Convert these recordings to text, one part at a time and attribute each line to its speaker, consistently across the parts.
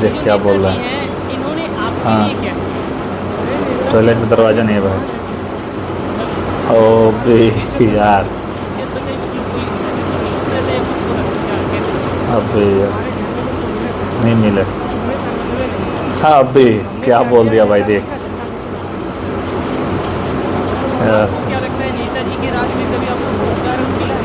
Speaker 1: देख क्या बोल रहा है।
Speaker 2: इन्होंने आपके
Speaker 1: हाँ,
Speaker 2: लिए क्या किया?
Speaker 1: टॉयलेट में दरवाज़ा नहीं है भाई। ओ बे यार,
Speaker 2: ये तो नहीं, मतलब कोई इज्जत है खुद को रखो क्या, कैसे?
Speaker 1: अबे यार नहीं मिले। हाँ अबे क्या बोल दिया भाई देख यार।
Speaker 2: आपको क्या लगता है नेताजी के राज में कभी आपको रोजगार मिला है?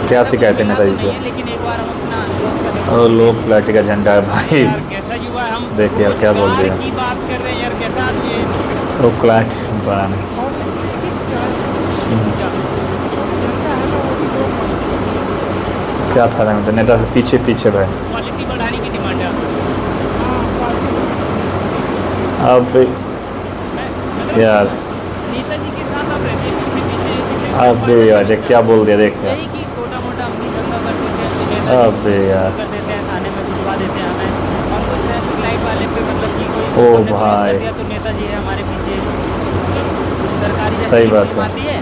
Speaker 1: क्या
Speaker 2: ऐसा कुछ
Speaker 1: शिकायत है
Speaker 2: मिला तो
Speaker 1: नेताजी
Speaker 2: नहीं
Speaker 1: से?
Speaker 2: है, लेकिन एक बार हम अपना अनुभव करें।
Speaker 1: और लोग पार्टी का झंडा है भाई।
Speaker 2: यार कैसा युवा है, हम
Speaker 1: देख यार क्या बोल
Speaker 2: रोजगार
Speaker 1: दिया।
Speaker 2: की बात कर रहे हैं यार, कैसा आदमी है ये?
Speaker 1: वो क्लाइंट बना नहीं।
Speaker 2: क्या
Speaker 1: क्या फायदा मतलब नेता से पीछे पीछे भाई।
Speaker 2: क्वालिटी बढ़ाने की डिमांड है आपकी?
Speaker 1: अब
Speaker 2: मैं मतलब
Speaker 1: यार,
Speaker 2: नेताजी के साथ आप रहते हैं पीछे पीछे,
Speaker 1: अब यार देख क्या बोल दिया देख यार।
Speaker 2: यही कि छोटा मोटा हम भी धंधा कर देते हैं तो नेताजी
Speaker 1: अब यार
Speaker 2: कर देते हैं, थाने में घुसवा देते हैं हमें। हम तो ट्रैफिक लाइट वाले पे मतलब कि कोई
Speaker 1: ओ
Speaker 2: हमने विरोध
Speaker 1: भाई।
Speaker 2: कर दिया तो नेताजी है हमारे पीछे। सरकारी जब
Speaker 1: सही
Speaker 2: भी
Speaker 1: बात
Speaker 2: स्कीम
Speaker 1: है।
Speaker 2: आती है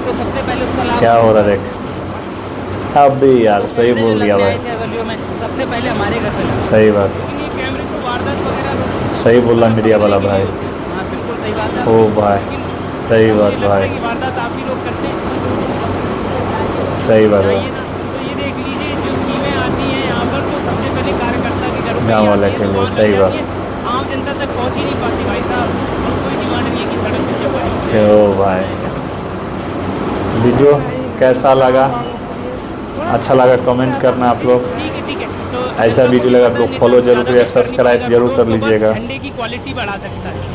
Speaker 2: तो सबसे पहले उसका लाभ
Speaker 1: क्या
Speaker 2: हमें
Speaker 1: हो रहा
Speaker 2: मिलता
Speaker 1: देख।
Speaker 2: है।
Speaker 1: अब भी यार सही
Speaker 2: कैमरे जो
Speaker 1: बोल दिया
Speaker 2: लगने
Speaker 1: भाई।
Speaker 2: आए थे एवेन्यू में, सबसे पहले हमारे घर पे लगा।
Speaker 1: सही बात।
Speaker 2: लेकिन ये कैमरे को वारदात वगैरह
Speaker 1: सही बोल रहा
Speaker 2: मतलब
Speaker 1: मीडिया
Speaker 2: पकड़ने
Speaker 1: वाला
Speaker 2: के लिए
Speaker 1: भाई।
Speaker 2: होते हैं। हाँ बिल्कुल सही बात है
Speaker 1: ओ
Speaker 2: आपकी।
Speaker 1: भाई
Speaker 2: लेकिन
Speaker 1: सही
Speaker 2: ऐसा
Speaker 1: बात
Speaker 2: मुझे लगता है
Speaker 1: भाई।
Speaker 2: कि वारदात आप ही लोग करते हैं।
Speaker 1: सही बात
Speaker 2: जाइए
Speaker 1: भाई।
Speaker 2: ना तो ये देख लीजिए, जो स्कीमें आती हैं यहाँ पर तो सबसे पहले कार्यकर्ता के घरों पे ही
Speaker 1: गाँव वाले
Speaker 2: आती है,
Speaker 1: के
Speaker 2: तो
Speaker 1: लिए
Speaker 2: वहाँ
Speaker 1: सही
Speaker 2: मिल जाती
Speaker 1: बात।
Speaker 2: है। आम जनता तक पहुँच ही नहीं पाती भाई साहब। और कोई डिमांड नहीं है कि सड़क मिल जाए, पानी मिल जाए,
Speaker 1: ओ
Speaker 2: रोड मिल
Speaker 1: भाई,
Speaker 2: जाए, ऐसा कुछ
Speaker 1: वीडियो कैसा लगा? अच्छा लगा कमेंट करना आप लोग।
Speaker 2: नहीं। ठीक है तो
Speaker 1: ऐसा
Speaker 2: जनता को
Speaker 1: वीडियो
Speaker 2: भी
Speaker 1: लगा
Speaker 2: पता
Speaker 1: तो
Speaker 2: है नेता
Speaker 1: फॉलो जरूर
Speaker 2: ज़्यादा
Speaker 1: करिए,
Speaker 2: कुछ कर नहीं
Speaker 1: सब्सक्राइब
Speaker 2: पाएगा,
Speaker 1: जरूर कर
Speaker 2: तो बस
Speaker 1: लीजिएगा।
Speaker 2: झंडे की क्वालिटी बढ़ा सकता है।